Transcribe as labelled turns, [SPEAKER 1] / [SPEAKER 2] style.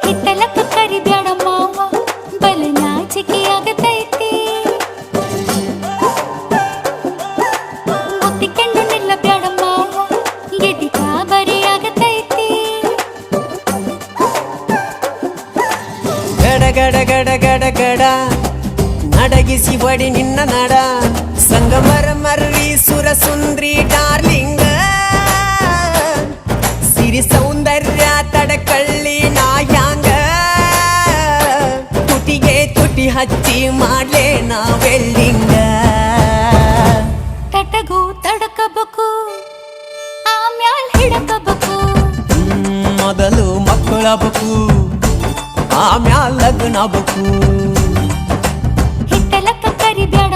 [SPEAKER 1] ಹಿತ್ತಲಕ್ಕ ಕರಿಬ್ಯಾಡ ಮಾವ ಬಲ ನಾಚಿಕೆ ಆಗತೈತಿ ಒತ್ತಿಕೊಂಡು ನಿಲ್ಲಬ್ಯಾಡ ಮಾವ ಎದಿ ಗಾಬರಿ ಆಗತೈತಿ
[SPEAKER 2] ಗಡ ಗಡ ಗಡ ಗಡ ಗಡ ನಡಗಿಸಿ ಬಡಿ ನಿನ್ನ ನಡ ಸಂಗಮರ ಮರ್ರಿ ಸುರ ಸುಂದ್ರಿ ಡಾರ್ಲಿಂಗ ಸಿರಿ ಸೌಂದರ್ಯ ತಡಕಳ್ಳಿ ನಾಯಾಂಗ ತುಟಿಗೆ ತುಟಿ ಹಚ್ಚಿ ಮಾಡ್ಲೇ ನಾ ವೆಲ್ಲಿಂಗ
[SPEAKER 1] ತಟಗೂ ತಡಕಬೇಕು ಆಮ್ಯಾಲ್ ಹಿಡಕಬೇಕು
[SPEAKER 2] ಮೊದಲು ಮಕ್ಕಳಬೇಕು ಆಮ್ಯಾಲ ಲಗ್ನಬೇಕು
[SPEAKER 1] ಹಿತ್ತಲಕ್ಕ ಕರಿಬ್ಯಾಡ